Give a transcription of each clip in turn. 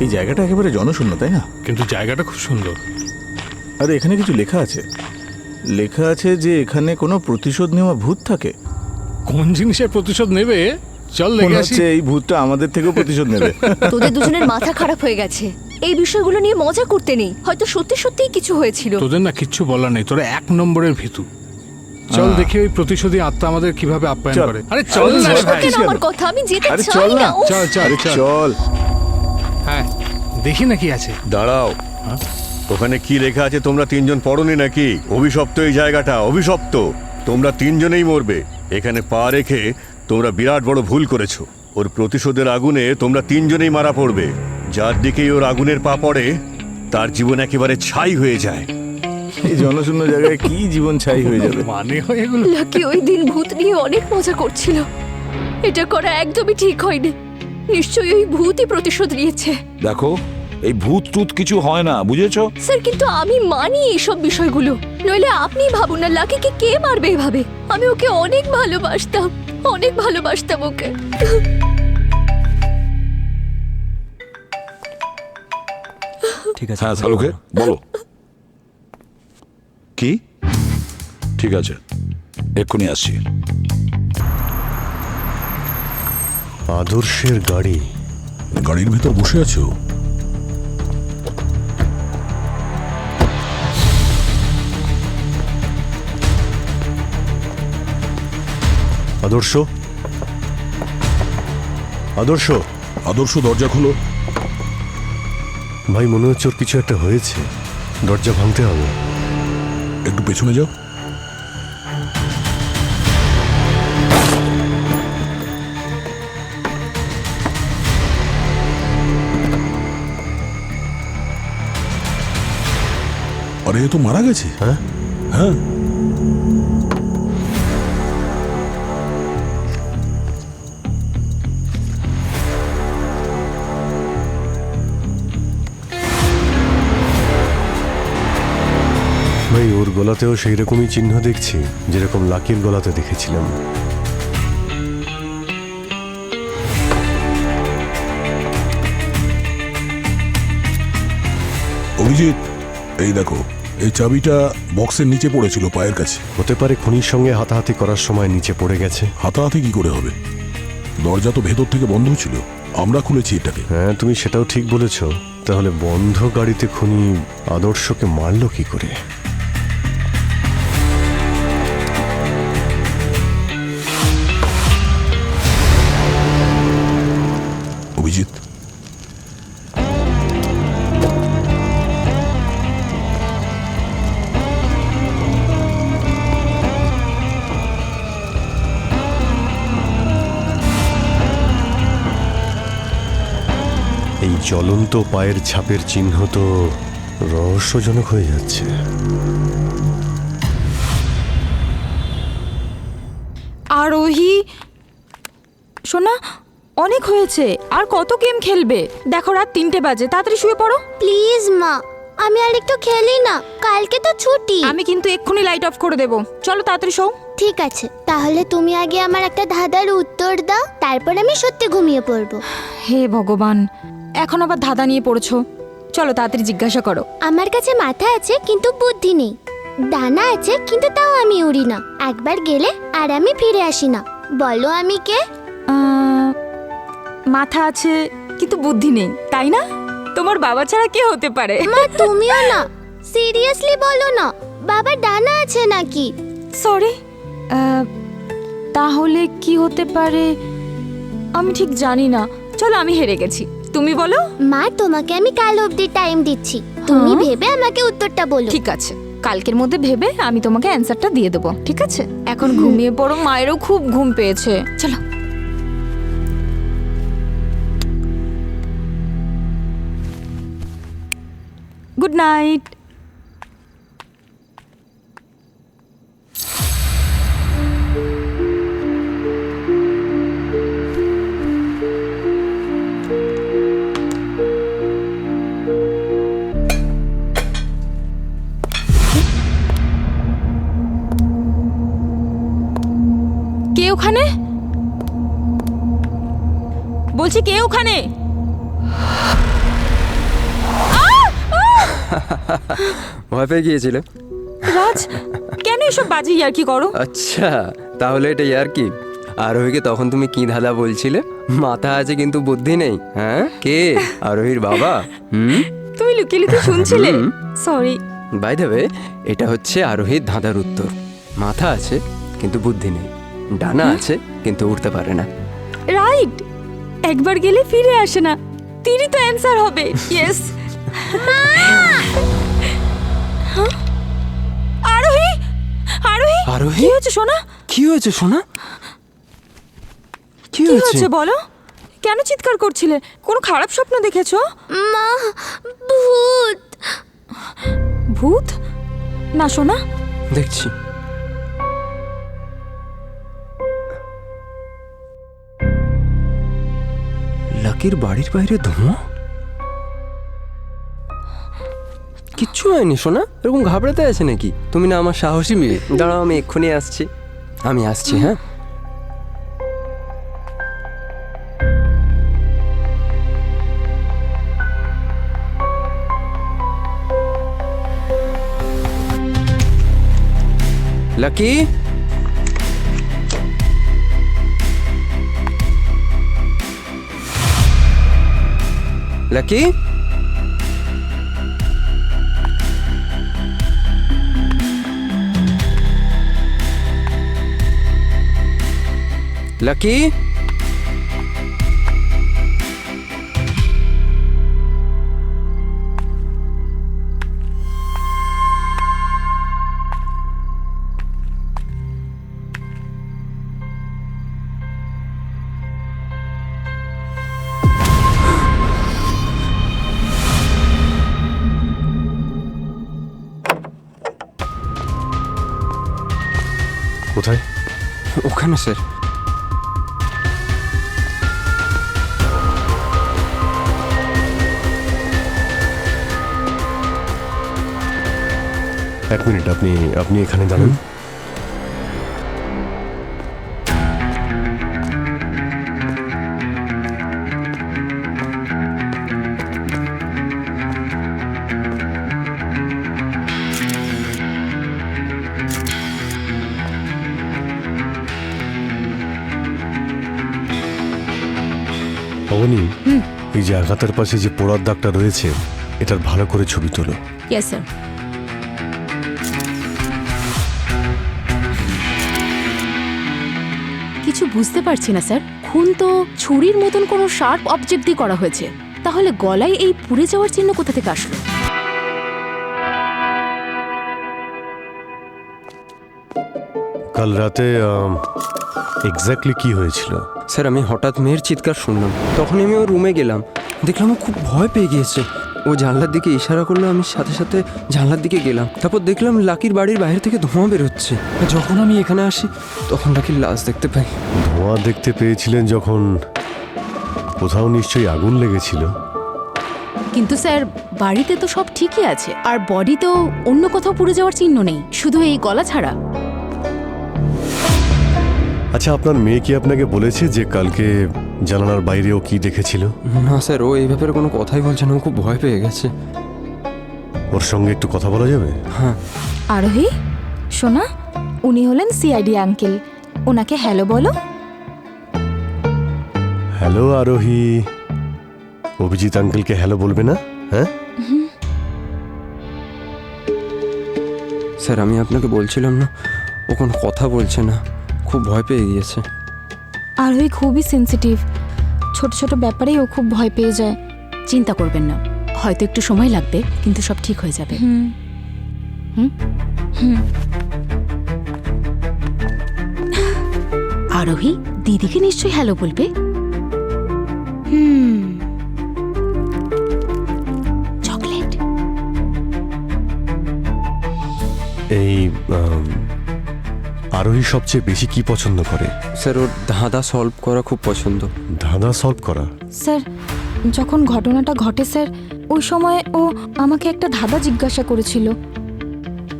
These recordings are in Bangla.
এই জায়গাটা একেবারে জনশূন্য, তাই না? কিন্তু জায়গাটা খুব সুন্দর। আরে এখানে কিছু লেখা আছে, লেখা আছে যে এখানে কোনো প্রতিশোধ নেওয়া ভূত থাকে। কোন জিনিসের প্রতিশোধ নেবে? চল মনে দেখে আসি। হচ্ছে এই ভূতটা আমাদের থেকেও প্রতিশোধ নেবে। তোদের দুজনের মাথা খারাপ হয়ে গেছে, এই বিষয়গুলো নিয়ে মজা করতে নেই। হয়তো সত্যি সত্যিই কিছু হয়েছিল। তোদের না কিচ্ছু বলার নেই, তোরা 1 নম্বরের ভীতু। চল দেখি ওই প্রতিশোধী আত্মা আমাদের কিভাবে আপ্যায়ন চল। করে। আরে চল না রে ভাই। কেন আমার কথা? আমি যেতে আরে চাই চল না। না। উফ। চল চল আরে চল। চল। হ্যাঁ দেখি না কি আছে। দাঁড়াও, ওখানে কি লেখা আছে তোমরা 3 জন পড়োনি নাকি? অভিশপ্ত এই জায়গাটা, অভিশপ্ত। তোমরা 3 জনেই মরবে। এখানে পা রেখে তোমরা বিরাট বড় ভুল করেছো। ওর প্রতিশোধের আগুনে তোমরা 3 জনেই মারা পড়বে। যার দিকেই ওর আগুনের পা পড়ে তার জীবন একেবারে ছাই হয়ে যায়। এই জনশূন্য জায়গায় কি জীবন ছাই হয়ে যাবে? মানে হয় এগুলো? লাকি ওই দিন ভূত নিয়ে অনেক মজা করছিল। এটা করা একদমই ঠিক হয়নি। নিশ্চয়ই ওই ভূতই প্রতিশোধ নিয়েছে। দেখো, এই ভূত টুত কিছু হয় না, বুঝেছো? স্যার কিন্তু আমি মানি এইসব বিষয়গুলো। নইলে আপনি ভাবুন না, লাকিকে কে মারবে এভাবে? আমি ওকে অনেক ভালোবাসতাম, অনেক ভালোবাসতাম ওকে। ঠিক আছে। হ্যাঁ শালুকে বলো। কি? ঠিক আছে, এক্ষুনি আসছি। আদর্শের গাড়ি। গাড়ির ভেতর বসে আছো? আদর্শ, আদর্শ। আদর্শ, দরজা খোলো। ভাই মনে হচ্ছে ওর কিছু একটা হয়েছে, দরজা ভাঙতে হবে। একটু পেছনে যাও। আরে এ তো মারা গেছে। হ্যাঁ? হ্যাঁ। ভাই ওর গলাতেও সেই রকমই চিহ্ন দেখছি, যেরকম লাকির গলাতে দেখেছিলাম। অভিজিৎ, এই দেখো, এই চাবিটা বক্সের নিচে পড়েছিল পায়ের কাছে। হতে পারে খনির সঙ্গে হাতাহাতি করার সময় নিচে পড়ে গেছে। হাতাহাতি কি করে হবে? দরজা তো ভেতর থেকে বন্ধ ছিল, আমরা খুলেছি এটাকে। হ্যাঁ তুমি সেটাও ঠিক বলেছ। তাহলে বন্ধ গাড়িতে খুনি আদর্শকে মারলো কি করে? অভিজিৎ, এই জ্বলন্ত পায়ের ছাপের চিহ্ন তো রহস্যজনক হয়ে যাচ্ছে। আরোহী, শোনা, অনেক হয়েছে। আর কত গেম খেলবে? দেখো রাত 3টে বাজে, তাড়াতাড়ি শুয়ে পড়ো। প্লিজ মা, আমি আর একটু খেলি না, কালকে তো ছুটি। আমি কিন্তু এক্ষুনি লাইট অফ করে দেবো। চলো তাড়াতাড়ি শোও। ঠিক আছে, তাহলে তুমি আগে আমার একটা ধাঁধার উত্তর দাও, তারপর আমি সত্যি ঘুমিয়ে পড়বো। হে ভগবান, এখন আবার ধাঁধা নিয়ে পড়েছো। চলো তাড়াতাড়ি জিজ্ঞাসা করো। আমার কাছে মাথা আছে কিন্তু বুদ্ধি নেই, ডানা আছে কিন্তু তাও আমি উড়ি না, একবার গেলে আর আমি ফিরে আসি না। বলো আমি কে? মাথা আছে কিন্তু বুদ্ধি নেই, তাই না? তোমার বাবা ছাড়া কে হতে পারে? মা তুমিও না, সিরিয়াসলি বলো না, বাবার ডানা আছে নাকি? সরি, তাহলে কি হতে পারে আমি ঠিক জানি না। চলো আমি হেরে গেছি, তুমি বলো। মা তোমাকে আমি কাল অবধি টাইম দিচ্ছি, তুমি হ্যাঁ? ভেবে আমাকে উত্তরটা বলো। ঠিক আছে, কালকের মধ্যে ভেবে আমি তোমাকে অ্যান্সারটা দিয়ে দেবো, ঠিক আছে? এখন ঘুমিয়ে পড়ো, মায়েরও খুব ঘুম পেয়েছে। চলো। Good night. কে ওখানে? বলছি কে ওখানে? ভয় পেয়ে গিয়েছিল? রাজ, কেন এসব বাজে ইয়ার্কি করো? আচ্ছা, তাহলে এটা আর কি? আরোহীকে তখন তুমি কি ধাঁধা বলছিলে? মাথা আছে কিন্তু বুদ্ধি নেই। হ্যাঁ, কে? আরোহীর বাবা? তুমি লুকিয়ে লুকিয়ে শুনছিলে? সরি। বাই দ্য ওয়ে, এটা হচ্ছে আরোহীর ধাঁধার উত্তর। মাথা আছে কিন্তু বুদ্ধি নেই, ডানা আছে কিন্তু উঠতে পারে না। রাইট, একবার গেলে ফিরে আসে না। তিনই তো অ্যান্সার হবে। ইয়েস। আরোহী, আরোহী, আরোহী? কি হয়েছে সোনা? কি হয়েছে সোনা? কি কি হয়েছে? হয়েছে বলো? কেন চিৎকার করছিলে? কোনো খারাপ স্বপ্ন দেখেছো? মা, ভূত। ভূত? না সোনা। দেখছি। লাকির বাড়ির বাইরে ধোঁয়া? কিচ্ছু হয়নি সোনা, এরকম ঘাবড়াতে আছে নাকি? তুমি না আমার সাহসী মেয়ে। দাঁড়াও, আমি এক্ষুনি আসছি। আমি আসছি, হ্যাঁ। লাকি, লাকি, লাকি, কোথায়? ওখানে স্যার। এক মিনিট, আপনি এখানে দাঁড়ান। অবনী, এই যে আঘাতের পাশে যে পোড়ার দাগটা রয়েছে, এটার ভালো করে ছবি তোলো। Yes sir. কিছু বুঝতে পারছি না স্যার। খুন তো ছুরির মতন কোনো শার্প অবজেক্ট দিয়ে করা হয়েছে, তাহলে গলায় এই পুড়ে যাওয়ার চিহ্ন কোথা থেকে আসলো? কাল রাতে এক্স্যাক্টলি কি হয়েছিল? স্যার, আমি হঠাৎ মেয়ের চিৎকার শুনলাম, তখনই আমি ওর রুমে গেলাম। দেখলাম ও খুব ভয় পেয়ে গিয়েছে। ও জানলার দিকে ইশারা করলো, আমি সাথে সাথে জানলার দিকে গেলাম। তারপর দেখলাম লাকির বাড়ির বাইরে থেকে ধোঁয়া বেরোচ্ছে। যখন আমি এখানে আসি তখন লাকির লাশ দেখতে পাই। ধোঁয়া দেখতে পেয়েছিলেন যখন, কোথাও নিশ্চয়ই আগুন লেগেছিল। কিন্তু স্যার, বাড়িতে তো সব ঠিকই আছে, আর বডি তো অন্য কোথাও পুড়ে যাওয়ার চিহ্ন নেই, শুধু এই গলা ছাড়া। আচ্ছা, আপনার মেয়ে কি আপনাকে বলেছে যে কালকে জানালার বাইরেও কি দেখেছিল? না স্যার, ও এই ব্যাপারে কোনো কথাই বলছে না। ও খুব ভয় পেয়ে গেছে। ওর সঙ্গে একটু কথা বলা যাবে? হ্যাঁ। আরোহী, সোনা, উনি হলেন সিআইডি আঙ্কেল। ওনাকে হ্যালো বলো। হ্যালো আরোহী। অভিজিৎ আঙ্কেলকে হ্যালো বলবে না? হ্যাঁ স্যার, আমি আপনাকে বলছিলাম না, ও কোনো কথা বলছে না, খুব ভয় পেয়ে গিয়েছে। আরোহী খুবই সেনসিটিভ, ছোট ছোট ব্যাপারেই ও খুব ভয় পেয়ে যায়। চিন্তা করবেন না, হয়তো একটু সময় লাগবে, কিন্তু সব ঠিক হয়ে যাবে। আরোহী, দিদিকে নিশ্চয়ই হ্যালো বলবে। চকলেট। এই আরোহী সবচেয়ে বেশি কি পছন্দ করে? স্যার, ওর ধাঁধা সলভ করা খুব পছন্দ। ধাঁধা সলভ করা? স্যার, যখন ঘটনাটা ঘটে স্যার, ওই সময় ও আমাকে একটা ধাঁধা জিজ্ঞাসা করেছিল।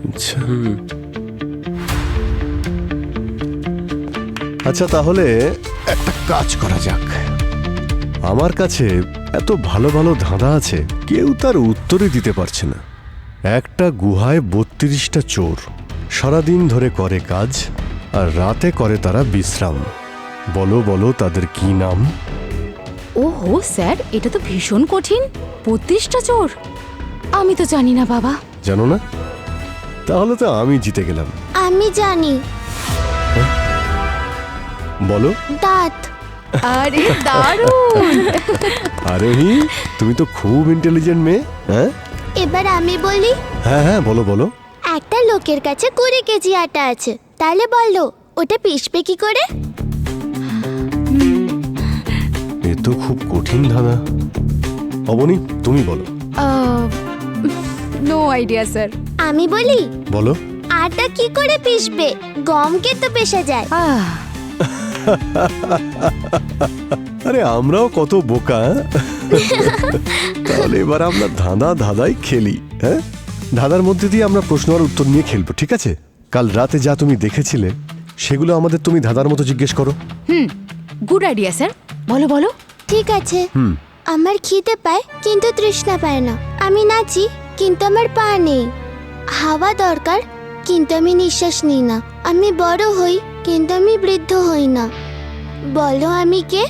আচ্ছা। আচ্ছা, তাহলে একটা কাজ করা যাক। আমার কাছে এত ভালো ভালো ধাঁধা আছে, কেউ তার উত্তরই দিতে পারছে না। একটা গুহায় 32টা চোর সারাদিন ধরে করে কাজ আর রাতে করে তারা বিশ্রাম। বলো বলো তাদের কি নাম? ওহো স্যার, এটা তো ভীষণ কঠিন। 32টা চোর, আমি তো জানি না বাবা। জানো না? তাহলে তো আমি জিতে গেলাম। আমি জানি। বলো। দাঁত। আরে দারুণ! আরোহী, তুমি তো খুব ইন্টেলিজেন্ট মেয়ে। হ্যাঁ এবার আমি বলি। হ্যাঁ হ্যাঁ, বলো বলো। একটা লোকের কাছে 20 কেজি আটা আছে, তাহলে বলো ওটা পিষবে কি করে? এ তো খুব কঠিন ধাঁধা। অবনী, তুমি বলো। No idea sir. আমি বলি। বলো। আটা কি করে পিষবে? গমকে তো পেশা যায়। আরে আমরাও কত বোকা। তাহলে এবার আমরা ধাঁধাই খেলি। হ্যাঁ, ধাঁধার মধ্যে দিয়ে আমরা প্রশ্ন আর উত্তর নিয়ে খেলবো, ঠিক আছে? কাল রাতে যা তুমি দেখেছিলে সেগুলো আমাদের তুমি ধাঁধার মতো জিজ্ঞেস করো। গুড আইডিয়া স্যার, বলো বলো। ঠিক আছে। আমার খিদে পায় কিন্তু তৃষ্ণা পায় না। আমি নাচি কিন্তু আমার পা নেই। হাওয়া দরকার কিন্তু আমি নিঃশ্বাস নিই না। আমি বড় হই কিন্তু আমি বৃদ্ধ হই না। বলো আমি কে?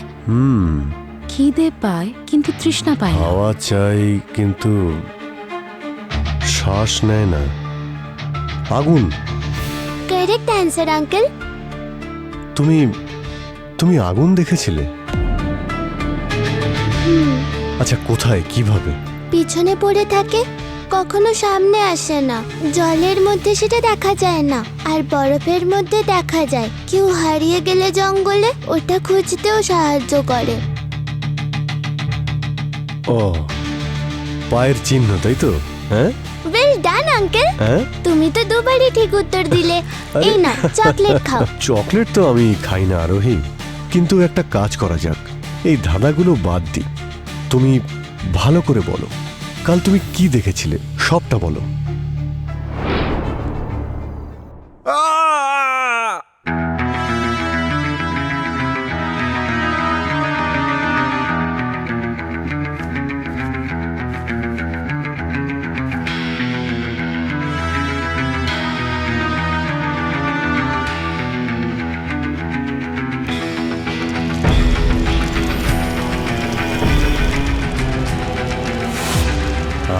খিদে পায় কিন্তু তৃষ্ণা পায় না। হাওয়া চাই কিন্তু শ্বাস নেয় না। আগুন। Correct answer uncle. তুমি আগুন দেখেছিলে? আচ্ছা, কোথায়, কিভাবে? পিছনে পড়ে থাকে, কখনো সামনে আসে না। জলের মধ্যে সেটা দেখা যায় না, আর বরফের মধ্যে দেখা যায়। কেউ হারিয়ে গেলে জঙ্গলে ওটা খুঁজতেও সাহায্য করে। ও, পায়ের চিহ্ন, তাই তো? হ্যাঁ, ওয়েল ডান আঙ্কেল। হ্যাঁ, তুমি তো দুবারই ঠিক উত্তর দিলে। এই না, চকলেট খাও। চকলেট তো আমি খাই না আরোহী, কিন্তু একটা কাজ করা যাক, এই ধাঁধাগুলো বাদ দিই। তুমি ভালো করে বলো, কাল তুমি কি দেখেছিলে সবটা বলো।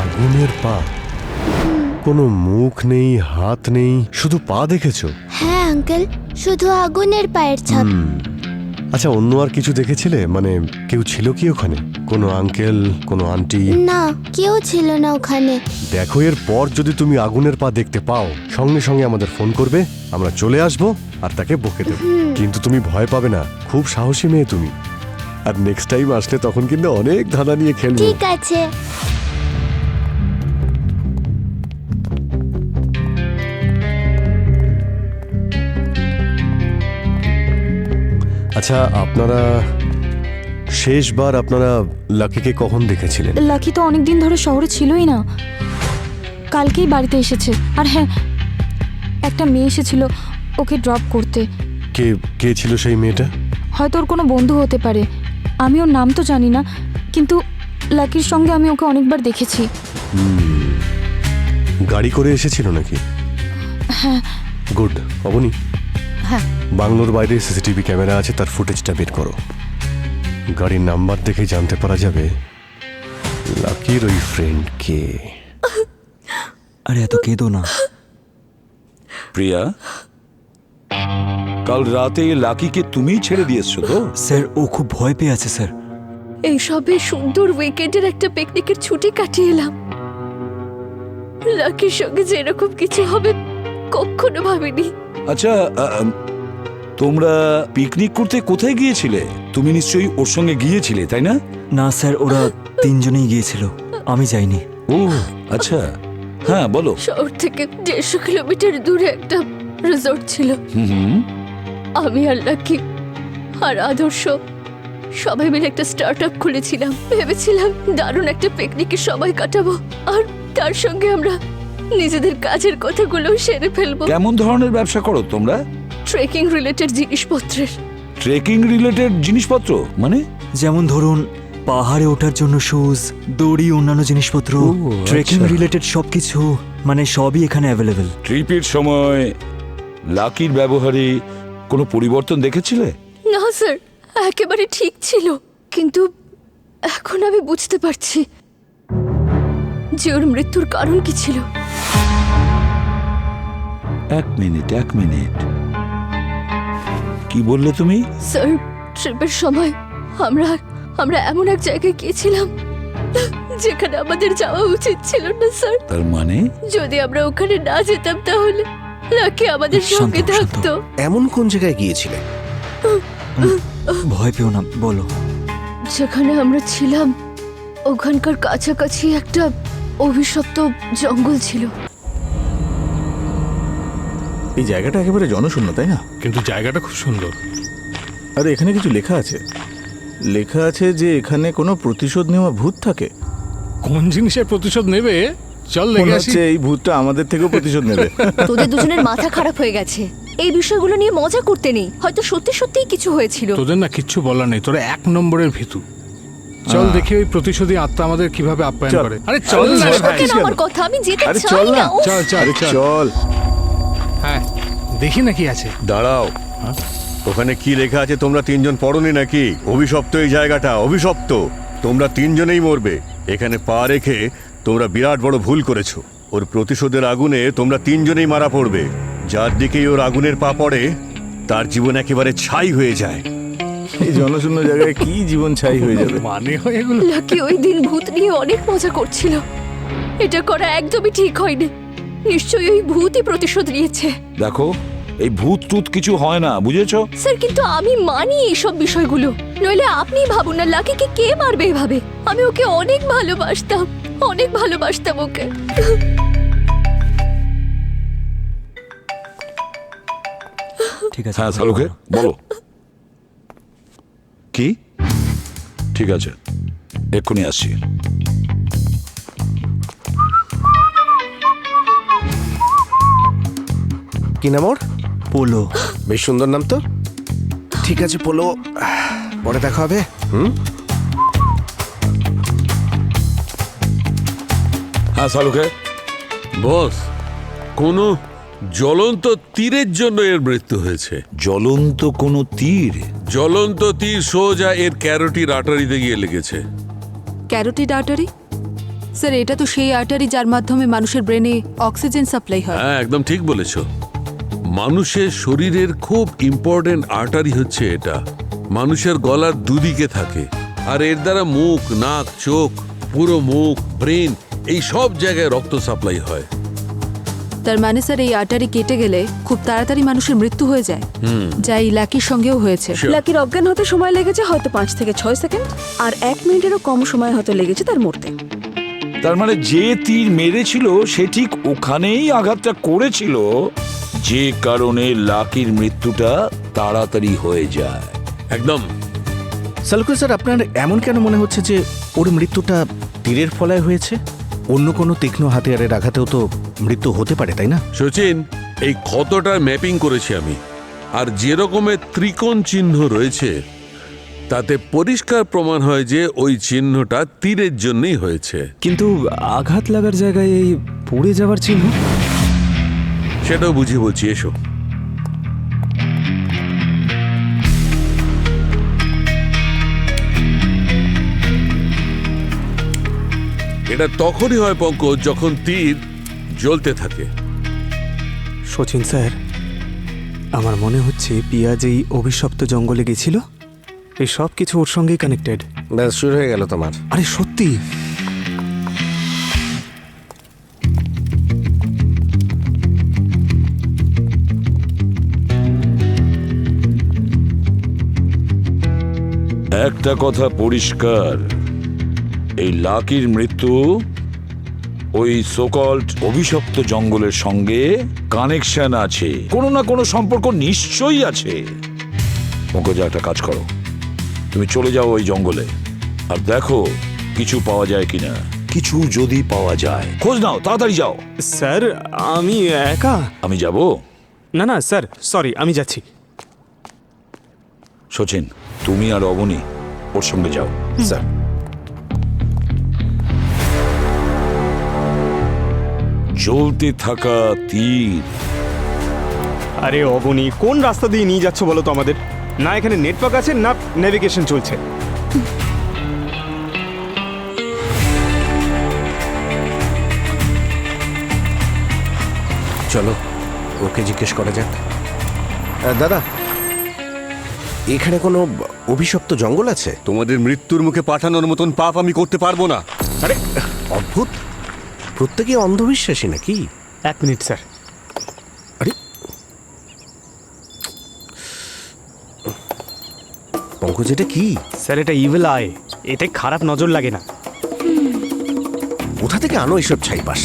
আগুনের পা, কোনো মুখ নেই, হাত নেই, শুধু পা দেখেছো? হ্যাঁ আঙ্কেল, শুধু আগুনের পায়ের ছাপ। আচ্ছা, অন্য আর কিছু দেখেছিলে? মানে কেউ ছিল কি ওখানে? কোনো আঙ্কেল, কোনো আন্টি? না, কেউ ছিল না ওখানে। দেখো, এর পর যদি তুমি আগুনের পা দেখতে পাও, সঙ্গে সঙ্গে আমাদের ফোন করবে, আমরা চলে আসবো আর তাকে বকে দেবো। কিন্তু তুমি ভয় পাবে না, খুব সাহসী মেয়ে তুমি। আর নেক্সট টাইম আসলে তখন কিন্তু অনেক ধাঁধা নিয়ে খেলবো। ঠিক আছে। আচ্ছা, শেষবার আপনারা লাকিকে কখন দেখেছিলেন? লাকি তো অনেকদিন ধরে শহরে ছিলই না, কালকেই বাড়িতে এসেছে। আর হ্যাঁ, একটা মেয়ে এসেছিল ওকে ড্রপ করতে। কে ছিল সেই মেয়েটা? হয়তো ওর কোনো বন্ধু হতে পারে, আমি ওর নাম তো জানি না, কিন্তু লাকির সঙ্গে আমি ওকে অনেকবার দেখেছি। গাড়ি করে এসেছিল নাকি? হ্যাঁ। গুড। অবনী, হ্যাঁ, বাংলোর বাইরে সিসিটিভি ক্যামেরা আছে, তার ফুটেজটা বের করো। গাড়ির নাম্বার দেখে জানতে পারা যাবে লাকির ওই ফ্রেন্ড কে। আরে এত কেঁদো না। প্রিয়া, কাল রাতে লাকিকে তুমিই ছেড়ে দিয়েছো তো? স্যার, ও খুব ভয় পেয়ে আছে স্যার। এই সবে সুন্দর উইকেন্ডের একটা পিকনিকের ছুটি কাটিয়ে এলাম। লাকির সঙ্গে যে এরকম কিছু হবে কখনো ভাবিনি। আচ্ছা, তোমরা পিকনিক করতে কোথায় গিয়েছিলে? তুমি নিশ্চয়ই ওর সঙ্গে গিয়েছিলে, তাই না? না স্যার, ওরা তিনজনেই গিয়েছিল, আমি যাইনি। ও আচ্ছা, হ্যাঁ বলো। শহর থেকে 150 কিলোমিটার দূরে একটা রিসর্ট ছিল। আমি আর লাকি আর আদর্শ সবাই মিলে একটা স্টার্ট আপ খুলেছিলাম। ভেবেছিলাম দারুণ একটা পিকনিকে সময় কাটাবো, আর তার সঙ্গে আমরা নিজেদের কাজের কথাগুলো সেরে ফেলবো। কেমন ধরনের ব্যবসা করো তোমরা? ট্রেকিং রিলেটেড জিনিসপত্রের। ট্রেকিং রিলেটেড জিনিসপত্র মানে? যেমন ধরুন পাহাড়ে ওঠার জন্য শুজ, দড়ি, অন্যান্য জিনিসপত্র, ট্রেকিং রিলেটেড সবকিছু, মানে সবই এখানে অ্যাভেলেবেল। ট্রিপের সময় লাকির ব্যবহারে কোনো পরিবর্তন দেখেছিলে? না স্যার, একেবারে ঠিক ছিল, কিন্তু এখন আমি বুঝতে পারছি যে ওর মৃত্যুর কারণ কি ছিল। এক মিনিট কি বললে তুমি? স্যার, ট্রিপের সময় আমরা এমন এক জায়গায় গিয়েছিলাম যেখানে আমাদের যাওয়া উচিত ছিল না স্যার। তার মানে যদি আমরা ওখানে না যেতাম তাহলে লাকি আমাদের সঙ্গে থাকতো। এমন কোন জায়গায় গিয়েছিলে? ভয় পেও না, বলো। যেখানে আমরা ছিলাম ওখানকার কাছাকাছি একটা অভিশপ্ত জঙ্গল ছিল। এই জায়গাটা একেবারে জনশূন্য, তাই না? কিন্তু জায়গাটা খুব সুন্দর। আরে এখানে কিছু লেখা আছে, লেখা আছে যে এখানে কোনো প্রতিশোধ নেওয়া ভূত থাকে। কোন জিনিসের প্রতিশোধ নেবে? চল মনে দেখে আসি। হচ্ছে এই ভূতটা আমাদের থেকেও প্রতিশোধ নেবে। তোদের দুজনের মাথা খারাপ হয়ে গেছে, এই বিষয়গুলো নিয়ে মজা করতে নেই, হয়তো সত্যি সত্যিই কিছু হয়েছিল। তোদের না কিচ্ছু বলার নেই, তোরা এক নম্বরের ভীতু। চল দেখি ওই প্রতিশোধী আত্মা আমাদের কিভাবে আপ্যায়ন চল। করে। আরে চল না রে ভাই। কেন আমার কথা, আমি যেতে আরে চাই চল না। না। উফ, চল চল আরে চল। চল। হ্যাঁ, দেখি না কি আছে। দাঁড়াও, ওখানে কি লেখা আছে তোমরা তিনজন পড়োনি নাকি? অভিশপ্ত এই জায়গাটা, অভিশপ্ত। তোমরা তিনজনেই মরবে। এখানে পা রেখে তোমরা বিরাট বড় ভুল করেছো। ওর প্রতিশোধের আগুনে তোমরা তিনজনেই মারা পড়বে। যার দিকেই ওর আগুনের পা পড়ে তার জীবন একেবারে ছাই হয়ে যায়। এই জনশূন্য জায়গায় কি জীবন ছাই হয়ে যাবে? মানে হয় এগুলো? লাকি ওই দিন ভূত নিয়ে অনেক মজা করছিল, এটা করা একদমই ঠিক হয়নি। নিশ্চয়ই ওই ভূতই প্রতিশোধ নিয়েছে। দেখো, এই ভূত টুত কিছু হয় না, বুঝেছো? স্যার, কিন্তু আমি মানি এইসব বিষয়গুলো। নইলে আপনি ভাবুন না, লাকিকে কে মারবে এভাবে? আমি ওকে অনেক ভালোবাসতাম, অনেক ভালোবাসতাম ওকে। ঠিক আছে। হ্যাঁ শালুকে বলো। কি? ঠিক আছে, এক্ষুনি আসছি। কি নাম ওর? পোলো। বেশ সুন্দর নাম তো। ঠিক আছে পোলো, পরে দেখা হবে। হ্যাঁ শালুকে। বস, কোনো জ্বলন্ত তীরের জন্য এর মৃত্যু হয়েছে। জ্বলন্ত কোনো তীর? জ্বলন্ত তীর সোজা এর ক্যারোটির আর্টারিতে গিয়ে লেগেছে। Carotid artery? স্যার, এটা তো সেই আর্টারি যার মাধ্যমে মানুষের ব্রেনে অক্সিজেন সাপ্লাই হয়। হ্যাঁ, একদম ঠিক বলেছ। মানুষের শরীরের খুব ইম্পর্টেন্ট আর্টারি হচ্ছে এটা। মানুষের গলার দুদিকে থাকে, আর এর দ্বারা মুখ, নাক, চোখ, পুরো মুখ, ব্রেন, এই সব জায়গায় রক্ত সাপ্লাই হয়। তার মানে স্যার, এই আর্টারি কেটে গেলে খুব তাড়াতাড়ি মানুষের মৃত্যু হয়ে যায়, যা এই লাকির সঙ্গেও হয়েছে। লাকির অজ্ঞান হতে সময় লেগেছে হয়তো 5 থেকে 6 সেকেন্ড, আর 1 মিনিটেরও কম সময় হয়তো লেগেছে তার মরতে। তার মানে যে তীর মেরেছিল সে ঠিক ওখানেই আঘাতটা করেছিল, যে কারণে লাকির মৃত্যুটা তাড়াতাড়ি হয়ে যায়। একদম। সালুকে স্যার, আপনার এমন কেন মনে হচ্ছে যে ওর মৃত্যুটা তীরের ফলায় হয়েছে? অন্য কোনো তীক্ষ্ণ হাতিয়ারের আঘাতেও তো মৃত্যু হতে পারে, তাই না? সচিন, এই ক্ষতটার ম্যাপিং করেছি আমি, আর যে রকমের ত্রিকোণ চিহ্ন রয়েছে তাতে পরিষ্কার প্রমাণ হয় যে ওই চিহ্নটা তীরের জন্যই হয়েছে। কিন্তু আঘাত লাগার জায়গায় এই পড়ে যাওয়ার চিহ্ন? সেটাও বুঝিয়ে বলছি, এসো। এটা তখনই হয় পঙ্কজ, যখন তীর জ্বলতে থাকে। সচিন স্যার, আমার মনে হচ্ছে পিয়া যেই অভিশপ্ত জঙ্গলে গেছিল, এই সব কিছু ওর সঙ্গেই কানেক্টেড। ব্যাস, শুরু হয়ে গেল তোমার। আরে সত্যি? একটা কথা পরিষ্কার, এই লাকির মৃত্যু ওই সোকল্ড অভিশপ্ত জঙ্গলের সঙ্গে কানেকশন আছে, কোনো না কোনো সম্পর্ক নিশ্চয়ই আছে। পঙ্কজ, একটা কাজ করো, তুমি চলে যাও ওই জঙ্গলে আর দেখো কিছু পাওয়া যায় কিনা। কিছু যদি পাওয়া যায় খোঁজ নাও, তাড়াতাড়ি যাও। স্যার, আমি একা? আমি যাব না না স্যার, সরি, আমি যাচ্ছি। সচিন, তুমি আর অবনী ওর সঙ্গে যাও। স্যার। জ্বলতে থাকা তীর। আরে অবনী, কোন রাস্তা দিয়ে নিয়ে যাচ্ছ বলো তো আমাদের? না এখানে নেটওয়ার্ক আছে না নেভিগেশন চলছে। চলো ওকে জিজ্ঞেস করা যাক। দাদা, এখানে কোনো অভিশপ্ত জঙ্গল আছে? তোমাদের মৃত্যুর মুখে পাঠানোর মতন পাপ আমি করতে পারবো না। আরে অদ্ভুত, প্রত্যেকে অন্ধবিশ্বাসী নাকি? 1 মিনিট স্যার। আরে পঙ্কজ, এটা কি? স্যার এটা ইভিল আই, এতে খারাপ নজর লাগে না। কোথা থেকে আনো এইসব ছাইপাস?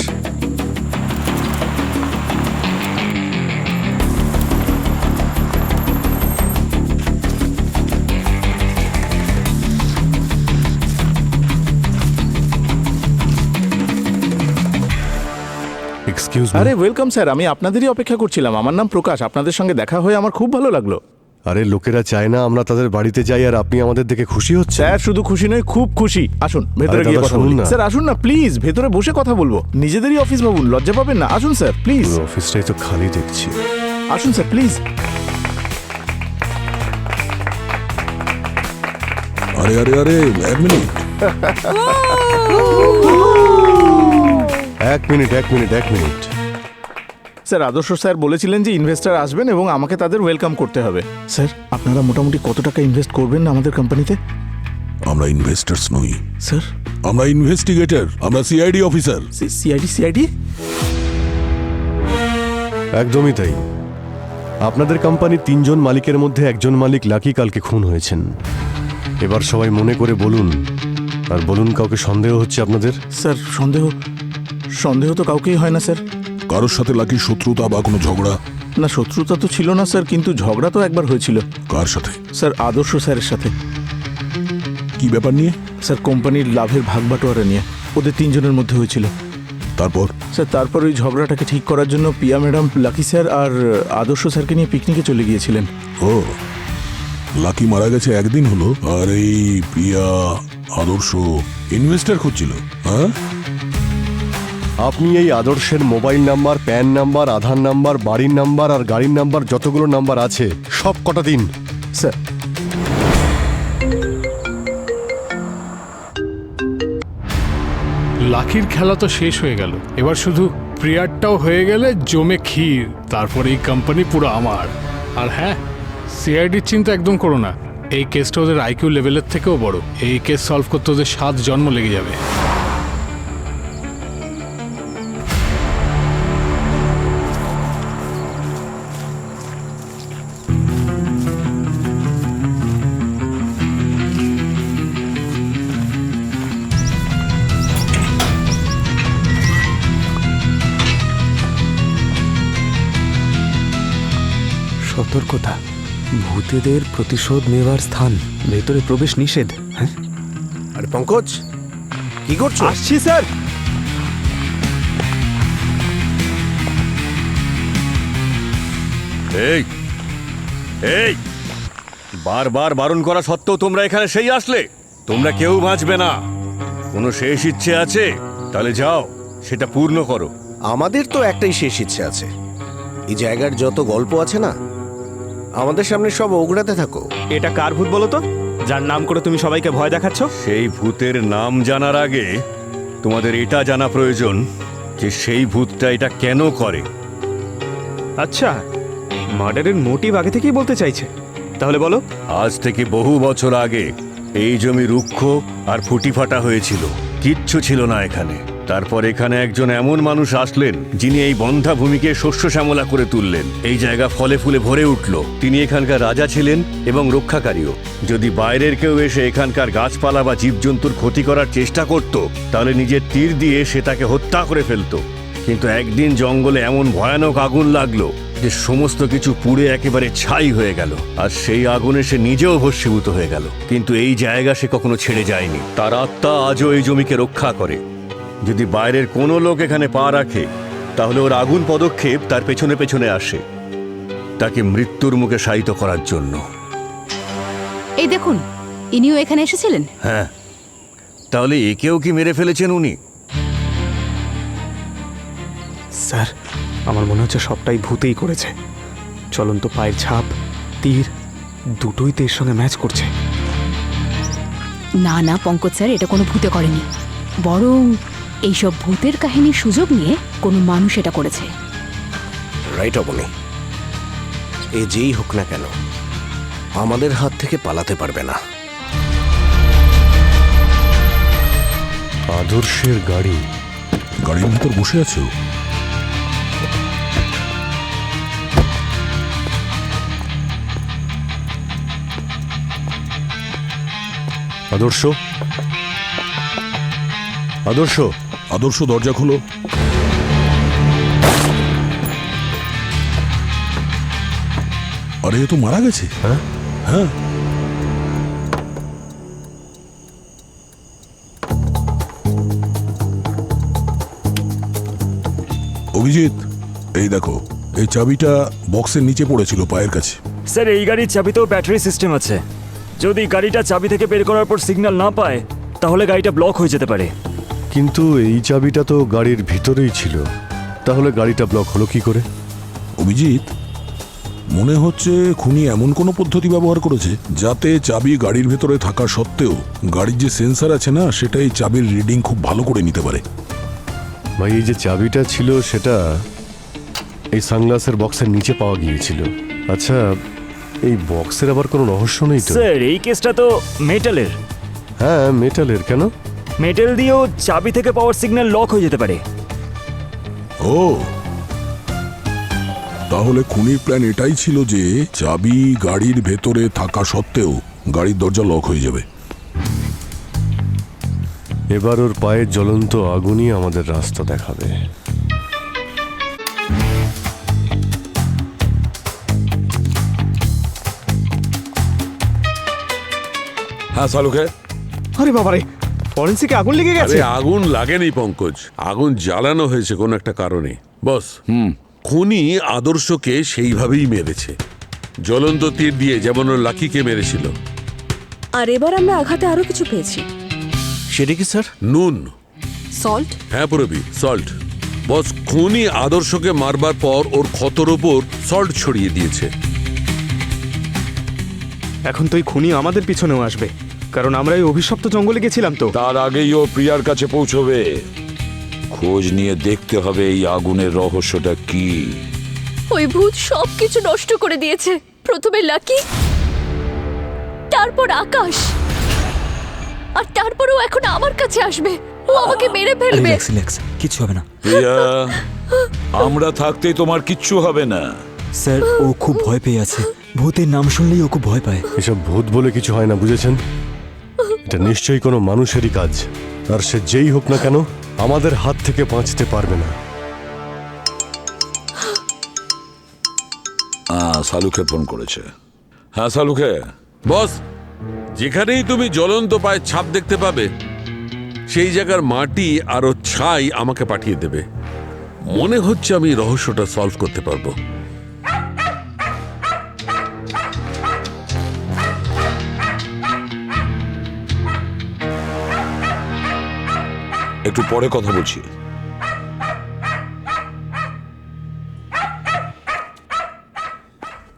এক্সকিউজ আরে ওয়েলকাম স্যার, আমি আপনাদেরই অপেক্ষা করছিলাম। আমার নাম প্রকাশ, আপনাদের সঙ্গে দেখা হয়ে আমার খুব ভালো লাগলো। আরে লোকেরা চায় না আমরা তাদের বাড়িতে যাই আর আপনি আমাদের দেখে খুশি হচ্ছে? স্যার শুধু খুশি নয়, খুব খুশি। আসুন ভেতরে আরে গিয়ে দাদা, কথা শুনুন বলুন। না। স্যার আসুন না প্লিজ, ভেতরে বসে কথা বলবো। নিজেদেরই অফিস ভাবুন, লজ্জা পাবেন না। আসুন স্যার প্লিজ। পুরো অফিসটাই তো খালি দেখছি। আসুন স্যার প্লিজ। আরে আরে আরে, 1 মিনিট। এক মিনিট। স্যার আদর্শ স্যার বলেছিলেন যে ইনভেস্টর আসবেন এবং আমাকে তাদের ওয়েলকাম করতে হবে। স্যার আপনারা মোটামুটি কত টাকা ইনভেস্ট করবেন আমাদের কোম্পানিতে? আমরা ইনভেস্টার্স নই স্যার, আমরা ইনভেস্টিগেটর, আমরা সিআইডি অফিসার। সিআইডি? একদমই তাই। আপনাদের কোম্পানির 3 জন মালিকের মধ্যে একজন মালিক লাকি কালকে খুন হয়েছেন। এবার সবাই মনে করে বলুন, আর বলুন কাউকে সন্দেহ হচ্ছে আপনাদের? স্যার সন্দেহ তো কাউকেই হয় না স্যার। কারোর সাথে লাকি শত্রুতা বা কোনো ঝগড়া? না, শত্রুতা তো ছিল না স্যার, কিন্তু ঝগড়া তো একবার হয়েছিল। কার সাথে? স্যার আদর্শ স্যারের সাথে। কি ব্যাপার নিয়ে? স্যার কোম্পানির লাভের ভাগ বাটোয়ারা নিয়ে ওদের 3 জনের মধ্যে হয়েছিল। তারপর? স্যার তারপর ওই ঝগড়াটাকে ঠিক করার জন্য পিয়া ম্যাডাম লাকি স্যার আর আদর্শ স্যারকে নিয়ে পিকনিকে চলে গিয়েছিলেন। ও, লাকি মারা গেছে একদিন হলো আর এই পিয়া আদর্শ ইনভেস্টর খুঁজছিল। হ্যাঁ, আপনি এই আদর্শের মোবাইল নাম্বার, প্যান নাম্বার, আধার নাম্বার, বাড়ির নাম্বার আর গাড়ির নাম্বার যতগুলো নাম্বার আছে সব কটা দিন। স্যার লাকির খেলা তো শেষ হয়ে গেল, এবার শুধু প্রিয়ারটাও হয়ে গেলে জমে ক্ষীর। তারপরে এই কোম্পানি পুরো আমার। আর হ্যাঁ, সিআইডির চিন্তা একদম করো না, এই কেসটা ওদের আইকিউ লেভেলের থেকেও বড়। এই কেস সলভ করতে ওদের 7 জন্ম লেগে যাবে। সতর্কতা, ভূতেদের প্রতিশোধ নেওয়ার স্থান, ভেতরে প্রবেশ নিষেধ। হ্যাঁ, আরে পঙ্কজ, কি করছো? আসছি স্যার। এই বারবার বারণ করা সত্ত্বেও তোমরা এখানে সেই আসলে? তোমরা কেউ বাঁচবে না। কোনো শেষ ইচ্ছে আছে? তাহলে যাও, সেটা পূর্ণ করো। আমাদের তো একটাই শেষ ইচ্ছে আছে। এই জায়গার যত গল্প আছে না, আমাদের সামনে সব ওগড়াতে থাকো। এটা কার ভূত বলো তো, যার নাম করে তুমি সবাইকে ভয় দেখাচ্ছ? সেই ভূতের নাম জানার আগে তোমাদের এটা জানা প্রয়োজন যে সেই ভূতটা এটা কেন করে। আচ্ছা, মার্ডারের মোটিভ আগে থেকেই বলতে চাইছে, তাহলে বলো। আজ থেকে বহু বছর আগে এই জমি রুক্ষ আর ফুটিফাটা হয়েছিল, কিচ্ছু ছিল না এখানে। তারপর এখানে একজন এমন মানুষ আসলেন যিনি এই বন্ধা ভূমিকে শস্য শ্যামলা করে তুললেন। এই জায়গা ফলে ফুলে ভরে উঠল। তিনি এখানকার রাজা ছিলেন এবং রক্ষাকারীও। যদি বাইরের কেউ এসে এখানকার গাছপালা বা জীবজন্তুর ক্ষতি করার চেষ্টা করত, তাহলে নিজের তীর দিয়ে সে তাকে হত্যা করে ফেলত। কিন্তু একদিন জঙ্গলে এমন ভয়ানক আগুন লাগলো যে সমস্ত কিছু পুড়ে একেবারে ছাই হয়ে গেল, আর সেই আগুনে সে নিজেও ভস্মীভূত হয়ে গেল। কিন্তু এই জায়গা সে কখনো ছেড়ে যায়নি। তার আত্মা আজও এই জমিকে রক্ষা করে। যদি বাইরের কোনো লোক এখানে পা রাখে, তাহলে ওর আগুন পদক্ষেপ তার পেছনে পেছনে আসে, তাকে মৃত্যুর মুখে শায়িত করার জন্য। এই দেখুন, ইনিও এখানে এসেছিলেন। হ্যাঁ, তাহলে একেও কি মেরে ফেলেছেন উনি? স্যার আমার মনে হচ্ছে সবটাই ভূতেই করেছে। চলন্ত পায়ের ছাপ, তীর দুটোই তো এর সঙ্গে ম্যাচ করছে। না না পঙ্কজ স্যার, এটা কোনো ভূতে করেনি, বরং এইসব ভূতের কাহিনীর সুযোগ নিয়ে কোনো মানুষ এটা করেছে। রাইট অবনি, এ যেই হোক না কেন আমাদের হাত থেকে পালাতে পারবে না। আদর্শের গাড়ি, গাড়ির ভিতর বসে আছে ও। আদর্শ, আদর্শ, আদর্শ দরজা খোলো। আরে এ তো মারা গেছে। হ্যাঁ হ্যাঁ, অভিজিৎ এই দেখো, এই চাবিটা বক্সের নিচে পড়েছিল পায়ের কাছে। স্যার এই গাড়ির চাবিতেও ব্যাটারি সিস্টেম আছে। যদি গাড়িটা চাবি থেকে বের করার পর সিগন্যাল না পায় তাহলে গাড়িটা ব্লক হয়ে যেতে পারে। কিন্তু এই চাবিটা তো গাড়ির ভিতরেই ছিল, তাহলে গাড়িটা ব্লক হলো কি করে? অভিজিৎ, মনে হচ্ছে খুনি এমন কোনো পদ্ধতি ব্যবহার করেছে যাতে চাবি গাড়ির ভেতরে থাকা সত্ত্বেও গাড়ির যে সেন্সার আছে না, সেটা এই চাবির রিডিং খুব ভালো করে নিতে পারে। ভাই এই যে চাবিটা ছিল সেটা এই সানগ্লাসের বক্সের নিচে পাওয়া গিয়েছিল। আচ্ছা, এই বক্সের আবার কোনো রহস্য নেই তো? স্যার এই কেসটা তো মেটালের। হ্যাঁ মেটালের, কেন? মেটাল দিয়েও চাবি থেকে পাওয়ার সিগন্যাল লক হয়ে যেতে পারে। ও, তাহলে খুনির প্ল্যান এটাই ছিল যে চাবি গাড়ির ভেতরে থাকা সত্ত্বেও গাড়ির দরজা লক হয়ে যাবে। এবার ওর পায়ের জ্বলন্ত আগুনই আমাদের রাস্তা দেখাবে। হ্যাঁ সালুকে। আরে বাবারে, ফরেন্সিকে আগুন লেগে গেছে। আরে আগুন লাগেনি পঙ্কজ, আগুন জ্বালানো হয়েছে কোনো একটা কারণে। বস, খুনি আদর্শকে সেইভাবেই মেরেছে, জ্বলন্ত তীর দিয়ে, যেমন ওর লাকিকে মেরেছিল। আর এবার আমরা আঘাতে আরো কিছু পেয়েছি। সেটা কি স্যার? নুন। সল্ট? হ্যাঁ পুরবি, সল্ট। বস, খুনি আদর্শকে মারবার পর ওর ক্ষতর ওপর সল্ট ছড়িয়ে দিয়েছে। এখন তো এই খুনি আমাদের পিছনেও আসবে, কারণ আমরা এই অভিশপ্ত জঙ্গলে গেছিলাম তো। তার আগেই ও প্রিয়ার কাছে পৌঁছবে। খোঁজ নিয়ে দেখতে হবে এই আগুনের রহস্যটা কি। ওই ভূত সবকিছু নষ্ট করে দিয়েছে। প্রথমে লাকি, তারপর আকাশ, আর তারপরেও এখন আমার কাছে আসবে। ও আমাকে মেরে ফেলবে। কিছু হবে না প্রিয়া, আমরা থাকতেই তোমার কিচ্ছু হবে না। স্যার ও খুব ভয় পেয়ে আছে। ভূতের নাম শুনলেই ও খুব ভয় পায়। এসব ভূত বলে কিছু হয় না, বুঝেছেন? এটা নিশ্চয়ই কোনো মানুষেরই কাজ, আর সে যেই হোক না কেন আমাদের হাত থেকে বাঁচতে পারবে না। সালুকে ফোন করেছে। হ্যাঁ সালুকে। বস, যেখানেই তুমি জ্বলন্ত পায়ের ছাপ দেখতে পাবে সেই জায়গার মাটি আর ওর ছাই আমাকে পাঠিয়ে দেবে। মনে হচ্ছে আমি রহস্যটা সলভ করতে পারবো। একটু পরে কথা বলছি।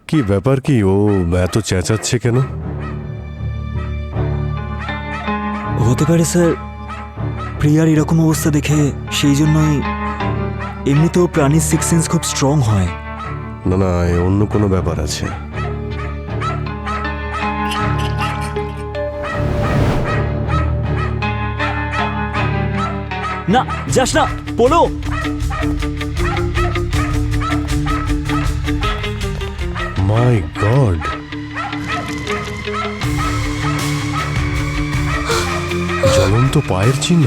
কি ব্যাপার, কি ও এত চেঁচাচ্ছে কেন? হতে পারে স্যার প্রিয়ার এরকম অবস্থা দেখে, সেই জন্যই। এমনিতেও প্রাণীর সিক্স সেন্স খুব স্ট্রং হয়। না না, অন্য কোনো ব্যাপার আছে। না যাস না, পোলো। মাই গড, জ্বলন্ত পায়ের চিহ্ন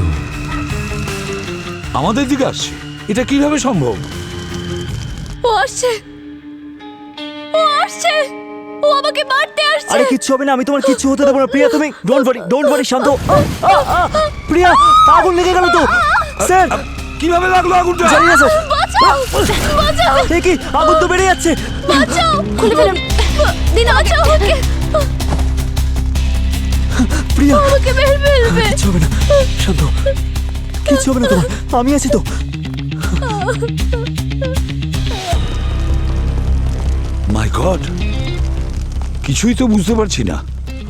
আমাদের দিকে আসছে। এটা কিভাবে সম্ভব? ও আসছে, ও আসছে, ও আমাকে মারতে আসছে। আরে কিচ্ছু হবে না, আমি তোমার কিচ্ছু হতে দেবো না প্রিয়া। তুমি ডোন্ট ওয়ারি, শান্ত। প্রিয়া, আগুন লেগে গেল তো। স্যার কিভাবে লাগলো আগুনটা? জানি না স্যার। বাঁচাও, বাঁচাও। এই কি, আগুন তো বেড়ে যাচ্ছে। বাঁচাও, খুলে ফেলুন। দিনা, বাঁচাও আমাকে। প্রিয়া, আমাকে মেরে ফেলবে। কিচ্ছু হবে না, শান্ত। কিচ্ছু হবে না তোমার, আমি আছি তো। মাই গড, কিছুই তো বুঝতে পারছি না।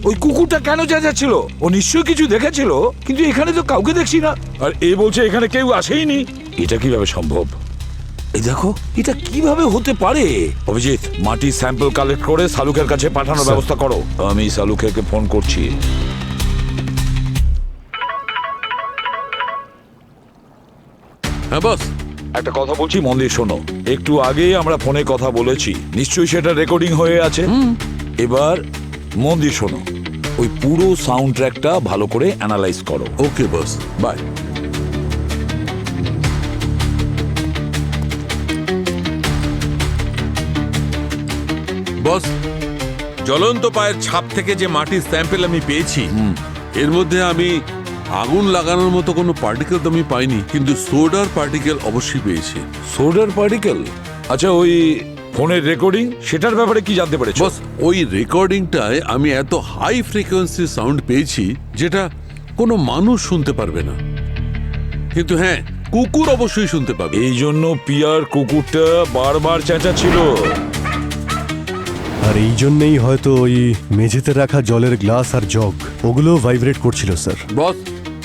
ওই কুকুরটা কেন চেঁচাচ্ছিল? ও নিশ্চয়ই কিছু দেখেছিল, কিন্তু এখানে তো কাউকে দেখছি না। আর এ বলছে এখানে কেউ আসেইনি। এটা কিভাবে সম্ভব? এই দেখো, এটা কিভাবে হতে পারে? অভিজিৎ, মাটির স্যাম্পল কালেক্ট করে সালুকের কাছে পাঠানোর ব্যবস্থা করো। আমি সালুকেকে ফোন করছি। হ্যাঁ বস, একটা কথা বলছি, মন দিয়ে শোনো। একটু আগেই আমরা ফোনে কথা বলেছি, নিশ্চয়ই সেটা রেকর্ডিং হয়ে আছে। এবার মন দিয়ে শোনো, ওই পুরো সাউন্ড ট্র্যাকটা ভালো করে অ্যানালাইজ করো। ওকে বস, বাই। বস, জ্বলন্ত পায়ের ছাপ থেকে যে মাটির স্যাম্পল আমি পেয়েছি, এর মধ্যে আমি আগুন লাগানোর মতো কোনো পার্টিকেল তো আমি পাইনি, কিন্তু সোডার পার্টিকেল অবশ্যই পেয়েছি। সোডার পার্টিকেল? আচ্ছা, ওই ফোনের রেকর্ডিং, সেটার ব্যাপারে কি জানতে পেরেছো? বস, ওই রেকর্ডিংটায় আমি এত হাই ফ্রিকোয়েন্সি সাউন্ড পেয়েছি যেটা কোনো মানুষ শুনতে পারবে না, কিন্তু হ্যাঁ, কুকুর অবশ্যই শুনতে পাবে। এই জন্য পিয়ার কুকুরটা বারবার চেঁচাচ্ছিল। আর এই জন্যই হয়তো ওই মেঝেতে রাখা জলের গ্লাস আর জগ ওগুলো ভাইব্রেট করছিল স্যার। বস,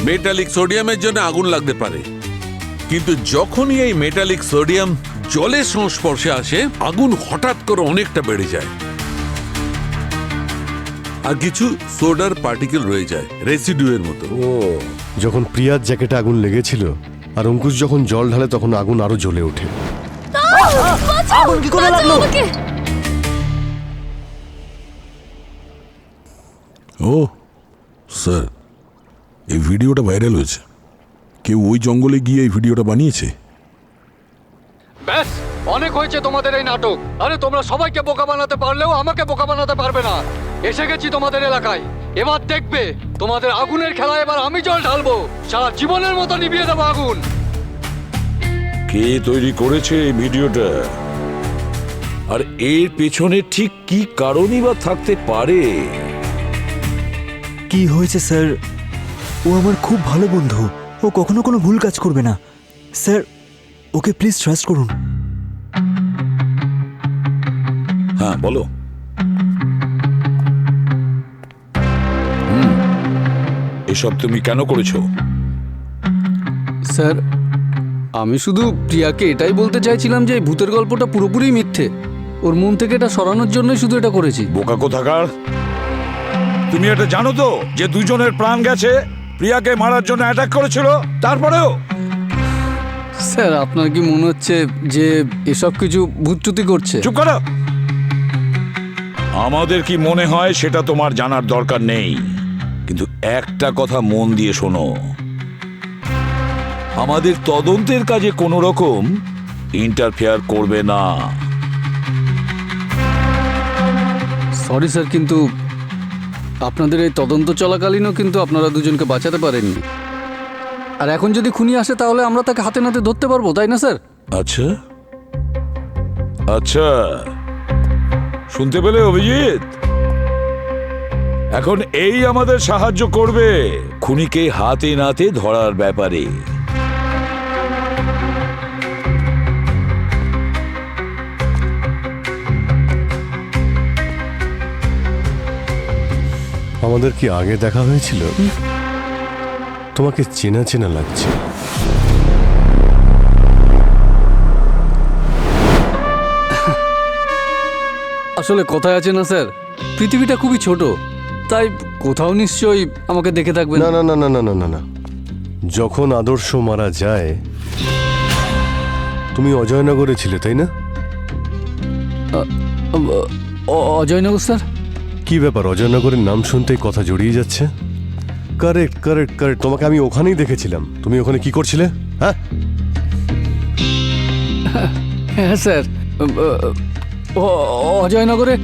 মেটালিক সোডিয়ামের জন্য আগুন লাগতে পারে, কিন্তু যখনই এই মেটালিক সোডিয়াম জলের সংস্পর্শে আসে, আগুন হঠাৎ করে অনেকটা বেড়ে যায় আর কিছু সোডার পার্টিকেল রয়ে যায় রেসিডিউয়ের মতো। ও, যখন প্রিয়ার জ্যাকেটে আগুন লেগেছিল আর অঙ্কুশ যখন জল ঢালে তখন আগুন আরো জ্বলে ওঠে। আগুন কি করে লাগলো? ও স্যার, এই ভিডিওটা ভাইরাল হয়েছে। কেউ ওই জঙ্গলে গিয়ে এই ভিডিওটা বানিয়েছে। ব্যাস, অনেক হয়েছে তোমাদের এই নাটক। আরে তোমরা সবাইকে বোকা বানাতে পারলেও আমাকে বোকা বানাতে পারবে না। এসে গেছি তোমাদের এলাকায়, এবার দেখবে তোমাদের আগুনের খেলা এবার আমি জল ঢালবো, সারা জীবনের মতো নিভিয়ে দেবো আগুন। কে তৈরি করেছে এই ভিডিওটা, আর এর পেছনে ঠিক কি কারণই বা থাকতে পারে? কি হয়েছে স্যার? ও আমার খুব ভালো বন্ধু, ও কখনো কোনো ভুল কাজ করবে না স্যার। ওকে প্লিজ ট্রাস্ট করুন। হ্যাঁ বলো। এসব তুমি কেন করেছো? স্যার, আমি শুধু প্রিয়াকে এটাই বলতে চাইছিলাম যে ভূতের গল্পটা পুরোপুরি মিথ্যে। ওর মন থেকে এটা সরানোর জন্যই শুধু এটা করেছি। বোকা কোথাকার! তুমি এটা জানো তো যে দুজনের প্রাণ গেছে? প্রিয়াকে মারার জন্য অ্যাটাক করেছিল, তারপরেও। স্যার, আপনার কি মনে হচ্ছে যে এসব কিছু ভূতচুতি করছে? চুপ করো। আমাদের কি মনে হয় সেটা তোমার জানার দরকার নেই, কিন্তু একটা কথা মন দিয়ে শোনো, আমাদের তদন্তের কাজে কোনো রকম ইন্টারফেয়ার করবে না। সরি স্যার, কিন্তু আপনাদের এই তদন্ত চলাকালীনও কিন্তু আপনারা দুজনকে বাঁচাতে পারেননি। আর এখন যদি খুনি আসে তাহলে আমরা তাকে হাতে নাতে ধরতে পারবো, তাই না স্যার? আচ্ছা আচ্ছা, শুনতে পেলে অভিজিৎ? এখন এই আমাদের সাহায্য করবে খুনিকে হাতে নাতে ধরার ব্যাপারে। আমাদের কি আগে দেখা হয়েছিল? তোমাকে চেনা চেনা লাগছে। আসলে কথায় আছে না স্যার, পৃথিবীটা খুবই ছোট, তাই কোথাও নিশ্চয়ই আমাকে দেখে থাকবেন। না না না না না না না না, যখন আদর্শ মারা যায় তুমি অজয়নগরে ছিলে, তাই না? অজয়নগর স্যার? কি ব্যাপার, অজয়নগরের নাম শুনতেই কথা জড়িয়ে যাচ্ছে। কারেক্ট কারেক্ট কারেক্ট, তোমাকে আমি ওখানেই দেখেছিলাম। তুমি ওখানে কি করছিলে? হ্যাঁ হ্যাঁ স্যার, অজয়নগরে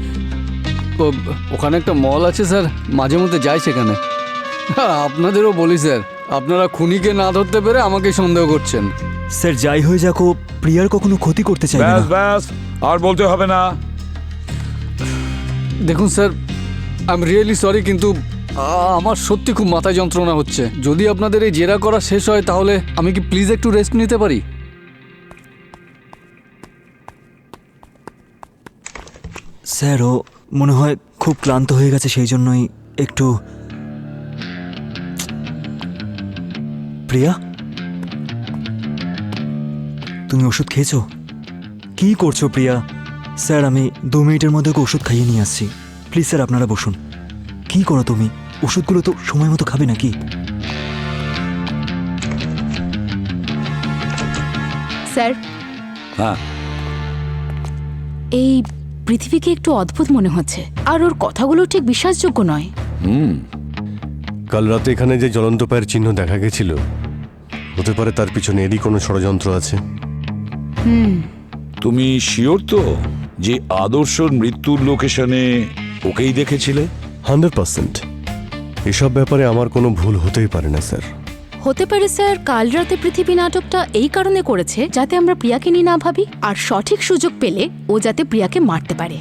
ওখানে একটা মল আছে স্যার, মাঝে মধ্যে যাই সেখানে। আপনাদেরও বলি স্যার, আপনারা খুনিকে না ধরতে পেরে আমাকে সন্দেহ করছেন। স্যার, যাই হয়ে যাক, ও প্রিয়ার কখনো ক্ষতি করতে চাই না। ব্যাস ব্যাস, আর বলতে হবে না। দেখুন sir, I am really sorry, কিন্তু আমার সত্যি খুব মাথায় যন্ত্রণা হচ্ছে। যদি আপনাদের এই জেরা করা শেষ হয় তাহলে আমি কি প্লিজ একটু রেস্ট নিতে পারি? স্যার ও মনে হয় খুব ক্লান্ত হয়ে গেছে, সেই জন্যই একটু। প্রিয়া, তুমি ওষুধ খেয়েছো? কি করছো প্রিয়া? স্যার আমি 2 মিনিটের মধ্যে ওকে ওষুধ খাইয়ে নিয়ে আসছি। প্লিজ স্যার আপনারা বসুন। কি করো তুমি? ওষুধগুলো তো সময় মতো খাবে নাকি? স্যার, হ্যাঁ, এই পৃথিবীকে একটু অদ্ভুত মনে হচ্ছে, আর ওর কথাগুলো ঠিক বিশ্বাসযোগ্য নয়। কাল রাতে এখানে যে জ্বলন্ত পায়ের চিহ্ন দেখা গেছিল, হতে পারে তার পিছনে এরই কোনো ষড়যন্ত্র আছে। তুমি শিওর তো যে আদর্শর মৃত্যুর লোকেশনে ওকেই দেখেছিলে? 100%। এসব ব্যাপারে আমার কোনো ভুল হতেই পারে না স্যার। হতে পারে স্যার কাল রাতে পৃথিবী নাটকটা এই কারণে করেছে যাতে আমরা প্রিয়াকে নিয়ে না ভাবি, আর সঠিক সুযোগ পেলে ও যাতে প্রিয়াকে মারতে পারে।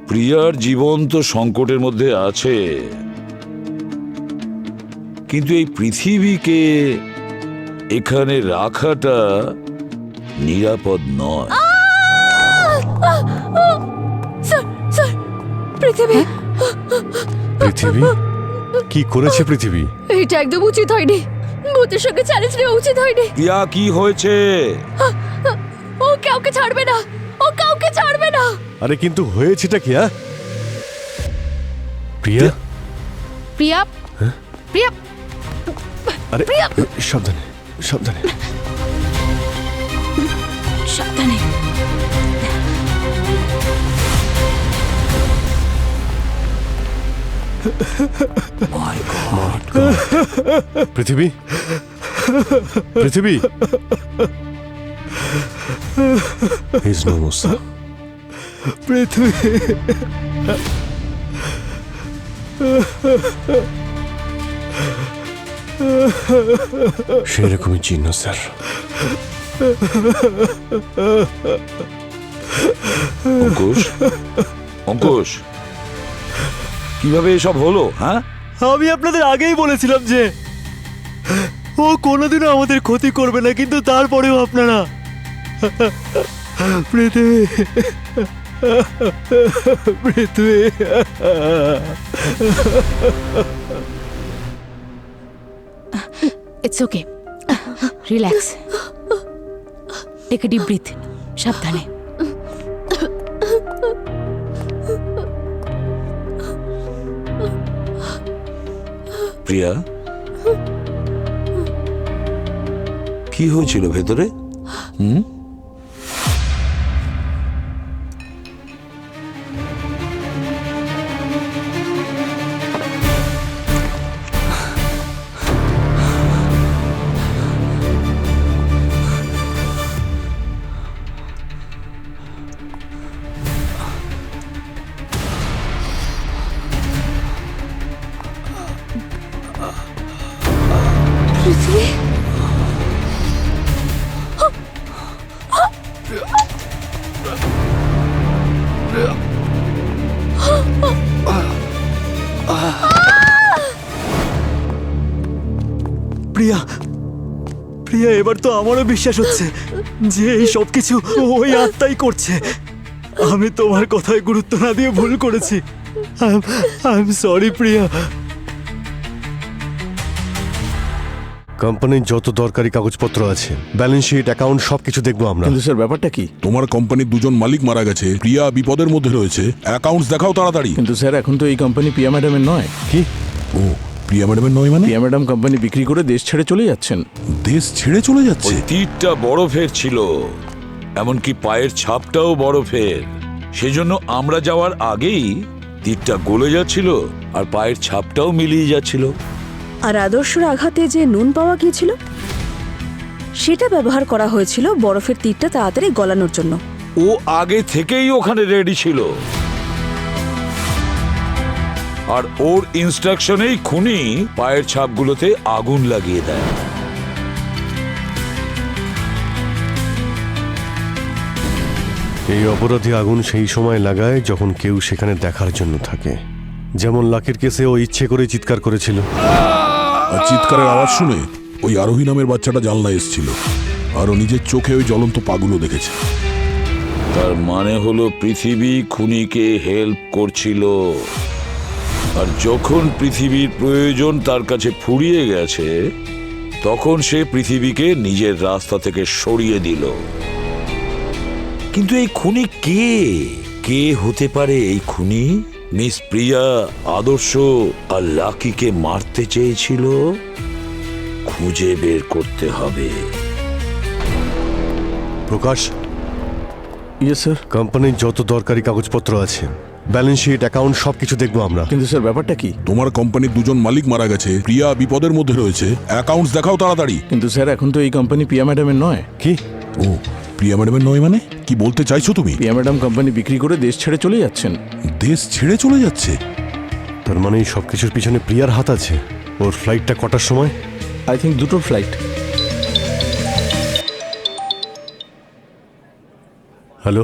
প্রিয়ার জীবন তো সংকটের মধ্যে আছে, কিন্তু এই পৃথিবীকে এখানে রাখাটা নিরাপদ নয়। পৃথিবী পৃথিবী কি করেছে পৃথিবী? এটা একদম উচিত হয়নি। ভূতের সঙ্গে চ্যালেঞ্জ নেওয়া উচিত হয়নি। প্রিয়া কি হয়েছে? ও কাউকে ছাড়বে না, ও কাউকে ছাড়বে না। আরে কিন্তু হয়েছেটা কি? প্রিয়া, প্রিয়া, প্রিয়া, আরে প্রিয়া, সাবধানে সাবধানে সাবধানে। পৃথিবী, পৃথিবী, He's no more, sir. পৃথিবী, সেরকমই চিহ্ন স্যার। অঙ্কুশ, অঙ্কুশ, কিভাবে এসব হলো? হ্যাঁ, আমি আপনাদের আগেই বলেছিলাম যে ও কোনোদিনও আমাদের ক্ষতি করবে না, কিন্তু তারপরেও আপনারা। Prithibi, Prithibi, it's okay, relax, take a deep breath, সাবধানে। প্রিয়া, কি হয়েছিল ভেতরে? পৃথিবী, প্রিয়া, প্রিয়া, এবার তো আমারও বিশ্বাস হচ্ছে যে এই সব কিছু ওই আত্মাই করছে। আমি তোমার কথায় গুরুত্ব না দিয়ে ভুল করেছি। আই এম সরি প্রিয়া। কোম্পানির যত দরকারি কাগজপত্র আছে, ব্যালেন্স শিট, অ্যাকাউন্ট, সবকিছু দেখবো আমরা। কিন্তু স্যার ব্যাপারটা কি? তোমার কোম্পানির 2জন মালিক মারা গেছে, প্রিয়া বিপদের মধ্যে রয়েছে, অ্যাকাউন্টস দেখাও তাড়াতাড়ি। কিন্তু স্যার এখন তো এই কোম্পানি প্রিয়া ম্যাডামের নয়। কি? ও, প্রিয়া ম্যাডামের নয় মানে? প্রিয়া ম্যাডাম কোম্পানি বিক্রি করে দেশ ছেড়ে চলে যাচ্ছেন। দেশ ছেড়ে চলে যাচ্ছে? ওই তীরটা বরফের ছিল, এমনকি পায়ের ছাপটাও বরফের। সেজন্য আমরা যাওয়ার আগেই তীরটা গলে যাচ্ছিল আর পায়ের ছাপটাও মিলিয়ে যাচ্ছিল। আর আদর্শর আঘাতে যে নুন পাওয়া গিয়েছিল সেটা ব্যবহার করা হয়েছিল বরফের তীরটা তাড়াতাড়ি গলানোর জন্য। ও আগে থেকেই ওখানে রেডি ছিল, আর ওর ইনস্ট্রাকশনেই খুনি পায়ের ছাপগুলোতে আগুন লাগিয়ে দেয়। এই অপরাধী আগুন সেই সময় লাগায় যখন কেউ সেখানে দেখার জন্য থাকে। যেমন লাকির কেসে ও ইচ্ছে করে চিৎকার করেছিল। আর চিৎকারের আওয়াজ শুনে ও ওই আরোহী নামের বাচ্চাটা জানলা এসেছিল আর ও নিজের চোখে ওই জ্বলন্ত পাগুলো দেখেছে। তার মানে হলো পৃথিবী খুনিকে হেল্প করছিল, আর যখন পৃথিবীর প্রয়োজন তার কাছে ফুরিয়ে গেছে তখন সে পৃথিবীকে নিজের রাস্তা থেকে সরিয়ে দিল। কিন্তু এই খুনি কে? কে হতে পারে এই খুনি? মিস প্রিয়া আদর্শ আর লাকিকে মারতে চেয়েছিল, খুঁজে বের করতে হবে। প্রকাশ, ইয়েস স্যার। কোম্পানির যত দরকারি কাগজপত্র আছে, ব্যালেন্স শিট, অ্যাকাউন্ট সবকিছু দেখবো আমরা। কিন্তু স্যার ব্যাপারটা কি? তোমার কোম্পানির দুজন মালিক মারা গেছে, প্রিয়া বিপদের মধ্যে রয়েছে, অ্যাকাউন্টস দেখাও তাড়াতাড়ি। কিন্তু স্যার এখন তো এই কোম্পানি প্রিয়া ম্যাডামের নয়। কি? ও, প্রিয়া ম্যাডামের নয় মানে কি বলতে চাইছো তুমি? প্রিয়া ম্যাডাম কোম্পানি বিক্রি করে দেশ ছেড়ে চলে যাচ্ছেন। দেশ ছেড়ে চলে যাচ্ছে? তার মানে এই সবকিছুর পিছনে প্রিয়ার হাত আছে। ওর ফ্লাইটটা কটার সময়? আই থিঙ্ক দুটোর ফ্লাইট। Hello,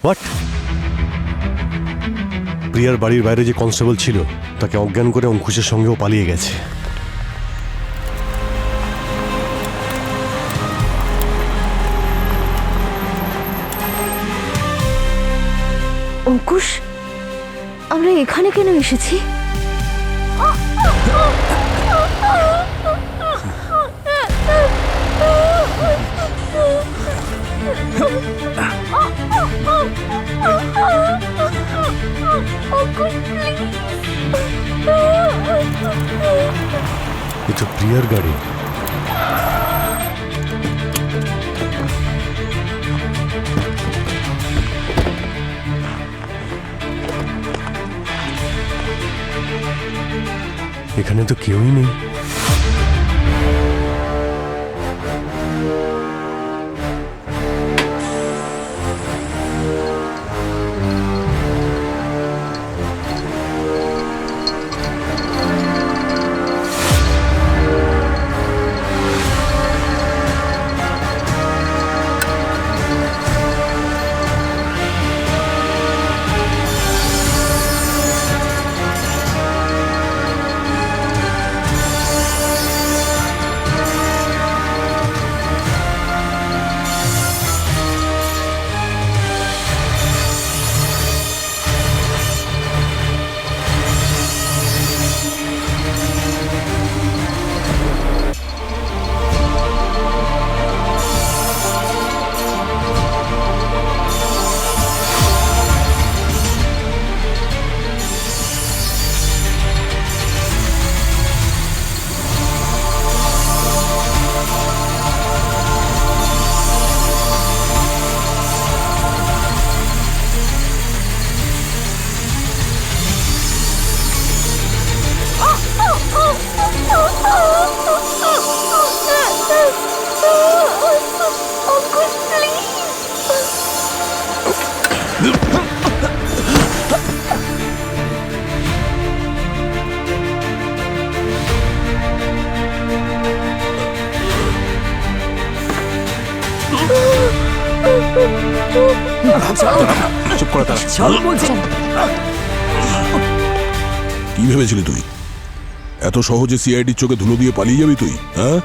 what? প্রিয়ার বাড়ির বাইরে যে কনস্টেবল ছিল তাকে অজ্ঞান করে অঙ্কুশের সঙ্গেও পালিয়ে গেছে। অঙ্কুশ, আমরা এখানে কেন এসেছি? এ তো প্রিয়ার গাড়ি। এখানে তো কেউই নেই। চুপ করে তারা। কি ভেবেছিলি তুই এত সহজে সিআইডির চোখে ধুলো দিয়ে পালিয়ে যাবি তুই? হ্যাঁ,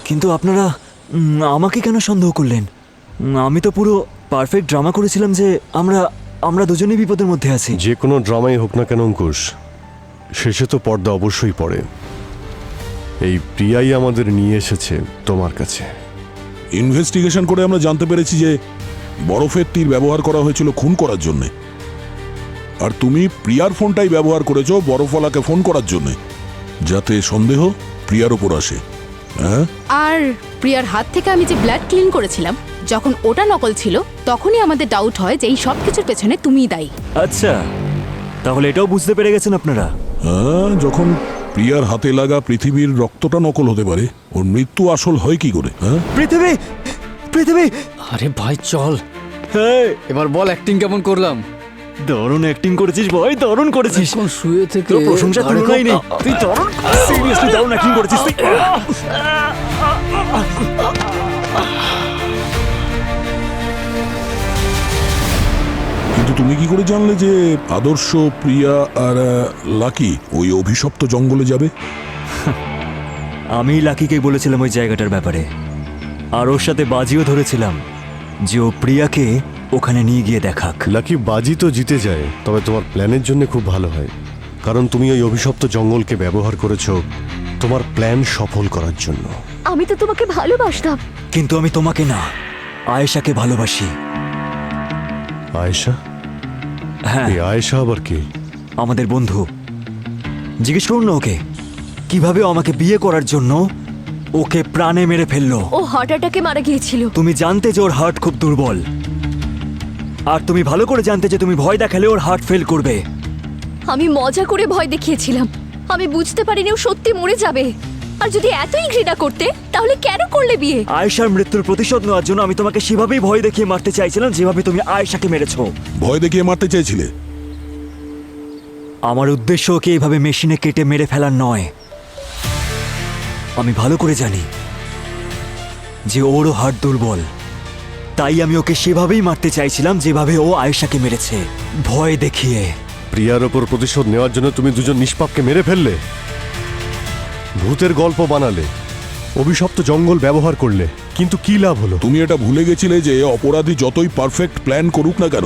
কিন্তু আপনারা আমাকে কেন সন্দেহ করলেন? আমি তো পুরো পারফেক্ট ড্রামা করেছিলাম যে আমরা দুজনেই বিপদের মধ্যে আছি। যে কোনো ড্রামাই হোক না কেন অঙ্কুশ, শেষে তো পর্দা অবশ্যই পড়ে। এই প্রিয়াই আমাদের নিয়ে এসেছে তোমার কাছে। ইনভেস্টিগেশন করে আমরা জানতে পেরেছি যে বরফের তীর ব্যবহার করা হয়েছিল খুন করার জন্যে, আর তুমি প্রিয়ার ফোনটাই ব্যবহার করেছো বরফওয়ালাকে ফোন করার জন্যে, যাতে সন্দেহ প্রিয়ার ওপর আসে। হ্যাঁ, আর প্রিয়ার হাত থেকে আমি যে ব্লাড ক্লিন করেছিলাম, যখন ওটা নকল ছিল তখনই আমাদের ডাউট হয় যে এই সব কিছুর পেছনে তুমিই দায়ী। আচ্ছা, তাহলে এটাও বুঝতে পেরে গেছেন আপনারা? হ্যাঁ, যখন প্রিয়ার হাতে লাগা পৃথিবীর রক্তটা নকল হতে পারে, ওর মৃত্যু আসল হয় কি করে? হ্যাঁ, পৃথিবী। আরে ভাই চল, হ্যাঁ এবার বল অ্যাক্টিং কেমন করলাম? দারুণ অ্যাক্টিং করেছিস ভাই, দারুণ করেছিস। এখন শুয়ে থেকে তোর প্রশংসা তুলনাই নেই। তুই দারুণ, সিরিয়াসলি দারুণ অ্যাক্টিং করেছিস তুই। তুমি কি করে জানলে যে আদর্শ, প্রিয়া আর লাকি ওই অভিশপ্ত জঙ্গলে যাবে? আমি লাকিকে বলেছিলাম ওই জায়গাটার ব্যাপারে, আর ওর সাথে বাজিও ধরেছিলাম যে ও প্রিয়াকে ওখানে নিয়ে গিয়ে দেখাক। লাকি বাজি তো জিতে যায়, তবে তোমার প্ল্যানের জন্য খুব ভালো হয়, কারণ তুমি ওই অভিশপ্ত জঙ্গলকে ব্যবহার করেছো তোমার প্ল্যান সফল করার জন্য। আমি তো তোমাকে ভালোবাসতাম। কিন্তু আমি তোমাকে না, আয়েশাকে ভালোবাসি। আয়েশা? হ্যাঁ। এই আয়েশা আবার কি? আমাদের বন্ধু। জিজ্ঞেস করুন না ওকে, কিভাবে ও আমাকে বিয়ে করার জন্য ওকে প্রাণে মেরে ফেললো। ও হার্ট অ্যাটাকে মারা গিয়েছিল। তুমি জানতে যে ওর হার্ট খুব দুর্বল, আর তুমি ভালো করে জানতে যে তুমি ভয় দেখালে ওর হার্ট ফেল করবে। আমি মজা করে ভয় দেখিয়েছিলাম। আমি বুঝতে পারিনি ও সত্যি মরে যাবে। আর যদি এতই ঘৃণা করতে, তাহলে কেন করলে বিয়ে? আয়েশার মৃত্যুর প্রতিশোধ নেওয়ার জন্য আমি তোমাকে সেভাবেই ভয় দেখিয়ে মারতে চাইছিলাম যেভাবে তুমি আয়েশাকে মেরেছো। ভয় দেখিয়ে মারতে চাইছিলে? আমার উদ্দেশ্য ওকে এইভাবে মেশিনে কেটে মেরে ফেলার নয়। আমি ভালো করে জানি যে ওরও হার্ট দুর্বল, তাই আমি ওকে সেভাবেই মারতে চাইছিলাম যেভাবে ও আয়েশাকে মেরেছে, ভয় দেখিয়ে। প্রিয়ার ওপর প্রতিশোধ নেওয়ার জন্য তুমি দুজন নিষ্পাপকে মেরে ফেললে, ভূতের গল্প বানালে, অভিশপ্ত জঙ্গল ব্যবহার করলে, কিন্তু কি লাভ হলো? তুমি এটা ভুলে গেছিলে যে অপরাধী যতই পারফেক্ট প্ল্যান করুক না কেন,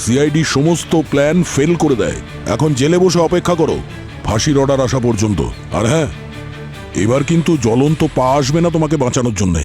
সিআইডি সমস্ত প্ল্যান ফেল করে দেয়। এখন জেলে বসে অপেক্ষা করো ফাঁসির অর্ডার আসা পর্যন্ত। আর হ্যাঁ, এবার কিন্তু জ্বলন্ত পা আসবে না তোমাকে বাঁচানোর জন্য।